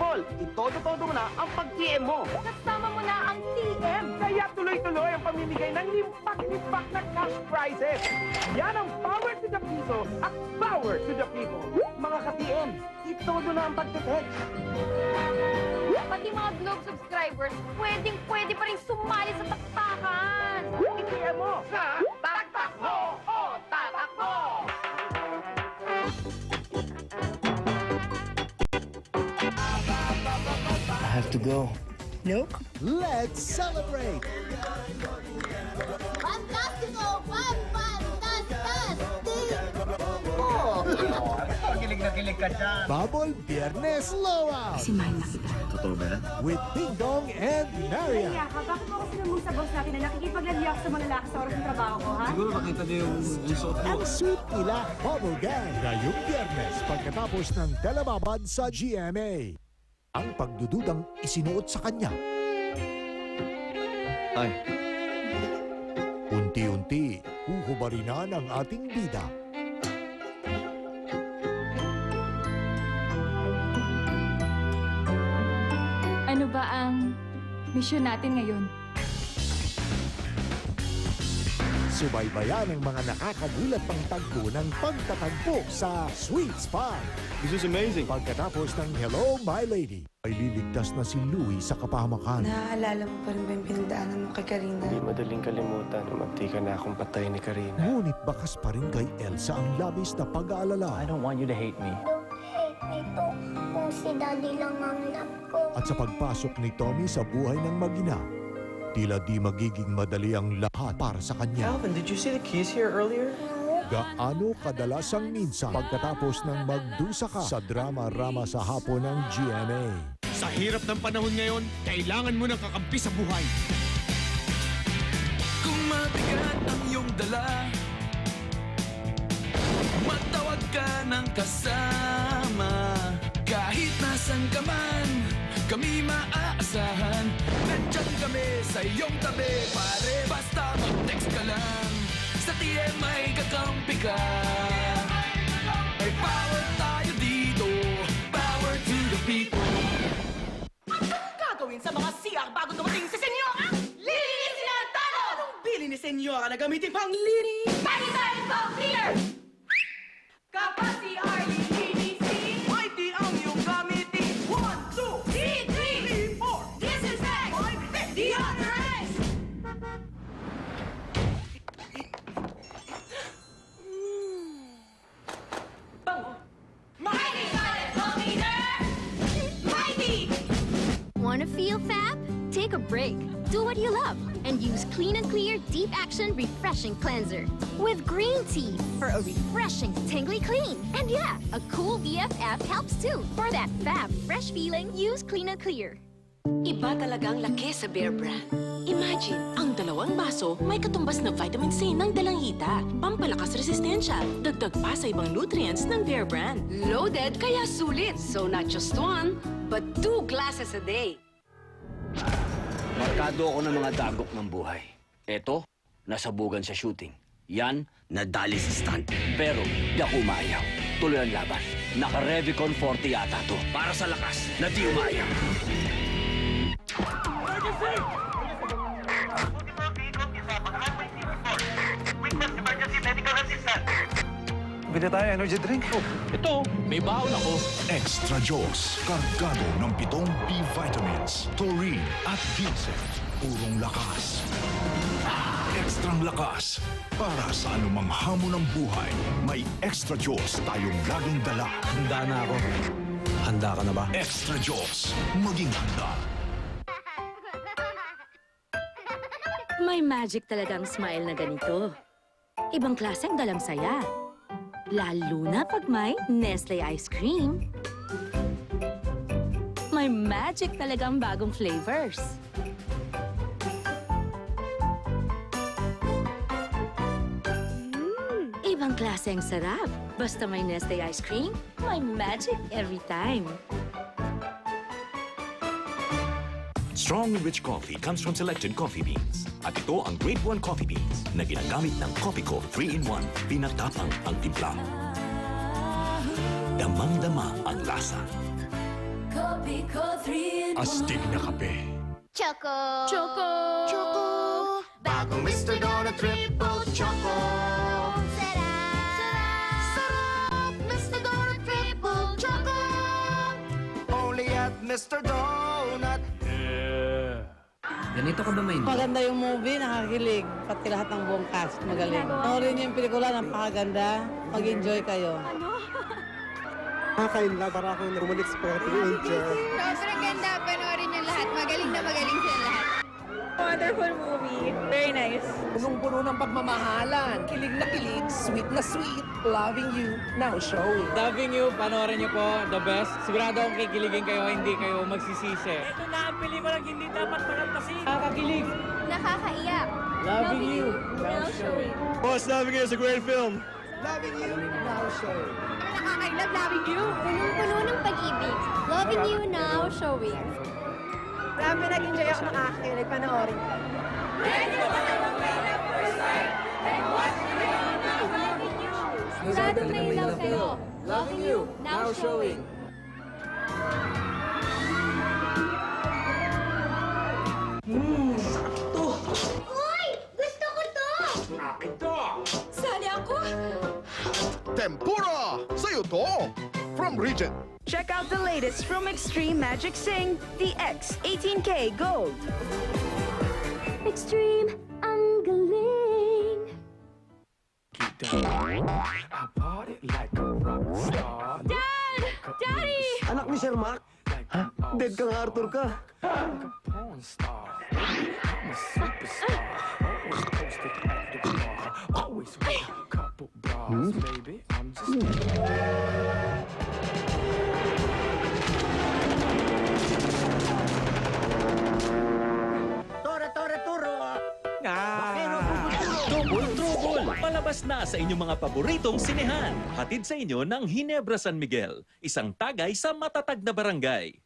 Bicol. Itodo-todo mo na ang pag-TM mo. Kasama mo na ang TM. Kaya tuloy-tuloy ang pamimigay ng limpak-limpak na cash prizes. Yan ang power to the piso at power to the people. Mga ka-TM, itodo na ang pagtitext. Pati mga Globe subscribers, pwedeng-pwede pa rin sumali sa taktakan. I-TM mo sa Taktakbo o Tatakbo! I have to go. Nope. Let's celebrate! Fantastico! Kilig na kilig ka dyan. Bubble Biyernes Blowout! Si mahal na kita. Totoo ba yan? With Ding Dong and Marian. Kaya ka, bakit mo ako sinamong sa boss natin na nakikipaglalyak sa mga lalaki sa oras ng trabaho ko, ha? Siguro nakita niyo yung suot mo. Ang sweet nila, Bubble Gang. Ngayong Biyernes, pagkatapos ng telebabad sa GMA. Ang pagdududang isinuot sa kanya. Ay, Unti-unti, huhubarin na ng ating bida. Ano ba ang misyon natin ngayon? Subaybayan ang mga nakakagulat pang tagpo ng pagtatagpo sa Sweet Spot. this is amazing. Pagkatapos ng Hello, My Lady, ay liligtas na si Louie sa kapahamakan. Naaalala mo pa rin ba yung pinagdaanan mo kay Karina? Hindi madaling kalimutan na magtika na akong patay ni Karina. Ngunit bakas pa rin kay Elsa ang labis na pag-aalala. don't want you to hate me. Don't hate me to kung si Daddy lang ang love ko. At sa pagpasok ni Tommy sa buhay ng mag-ina, tila di magiging madali ang lahat para sa kanya. Alvin, did you see the keys here earlier? Gaano kadalasang minsan pagkatapos ng magdusa ka sa drama-rama sa hapon ng GMA. Sa hirap ng panahon ngayon, kailangan mo ng kakampi sa buhay. Kung mabigat ang iyong dala, matawag ka ng kasama. Kahit nasan ka man, kami maaasahan. Nandiyan kami sa iyong tabi, pare. Basta mag-text ka lang, sa TM ay kakampi ka. May power tayo dito, power to the people. Anong gagawin sa mga CR bago dumating si Senyora? Lilinisin ang talo! Anong bili ni Senyora na gamitin pang linis? Sanitary foam cleaner! Kapag CR lilinisin, ay di ang iyong gamitin. 1, 2, 3, 4, Disinfect! 5, 6, Deodorant! bango. Mighty Toilet Foam Cleaner! Mighty! Wanna feel fab? Take a break. Do what you love and use Clean and Clear Deep Action Refreshing Cleanser with green tea for a refreshing, tingly clean. And yeah, a cool BFF helps too. For that fab, fresh feeling, use Clean and Clear. Iba talagang laki sa Bear Brand. Imagine, ang dalawang baso may katumbas na vitamin C ng dalanghita, pampalakas resistensya, dagdag pa sa ibang nutrients ng Bear Brand. Loaded kaya sulit. So not just one, but 2 glasses a day. Markado ako ng mga dagok ng buhay. Eto, nasabugan sa shooting. Yan, nadali sa stunt. Pero, di ako umayaw. Tuloy ang laban. Naka-Revicon 40 yata to. Para sa lakas na di umayaw. Bili tayo energy drink. Ito, may baon ako. Extra Jaws, kargado ng 7 B-vitamins, taurine at ginseng. Purong lakas. Extrang lakas. Para sa anumang hamon ng buhay, may Extra Jaws tayong laging dala. Handa na ako. Handa ka na ba? Extra Jaws, maging handa. May magic talagang smile na ganito. Ibang klaseng dalang saya. Lalo na pag may Nestle ice cream. May magic talagang bagong flavors. Ibang klaseng sarap. Basta may Nestle ice cream, may magic every time. Strong rich coffee comes from selected coffee beans. At ito ang Grade 1 coffee beans na ginagamit ng Coffeeco 3-in-1. Pinatapang ang timpla. Damang-dama ang lasa. Astig na kape. Choco. Choco! Choco. Bagong Mr. Donut Triple Choco. Sarap. Sarap. Mr. Donut Triple Choco. Only at Mr. Donut. Ganito ka ba, Maine? Maganda yung movie, nakakilig. Pati lahat ng buong cast, magaling. Panoorin niyo yung pelikula, napakaganda. Mag-enjoy kayo. Nakakain lang para akong bumalik sa Angel. Sobrang ganda. Panoorin niyo lahat. Magaling na magaling sila lahat. Wonderful movie. Very nice. Punong-puno ng pagmamahalan. Kilig na kilig, sweet na sweet. Loving you, now showing. Loving you, panoorin niyo po, the best. Sigurado akong kikiligin kayo, hindi kayo magsisisi. Ito na ang pelikulang hindi dapat makalpasin. Nakakakilig. Nakakaiyak. Loving you. Now showing. Boss, Loving You is a great film. Loving you, now showing. Nakaka-love loving you. Punong-puno ng pag-ibig. Loving you now showing. Marami nag-enjoy ako makakilig. Panoorin. Siguradong may love kayo. Loving you now showing. Uy! Gusto ko to! Sali ako! Tempura! Sa'yo to! From Regent. Check out the latest from Extreme Magic Sing, the X18K Gold. Extreme, ang galing! I party like a rock star. Dad! Daddy! Anak ni Sir Mac? Ha? Dead kang Arthur ka. Like a porn star. I'm a superstar. Always posted at the bar. Always with a couple bras, baby. I'm just. Double Trouble! Palabas na sa inyong mga paboritong sinehan. Hatid sa inyo ng Ginebra San Miguel. Isang tagay sa matatag na barangay.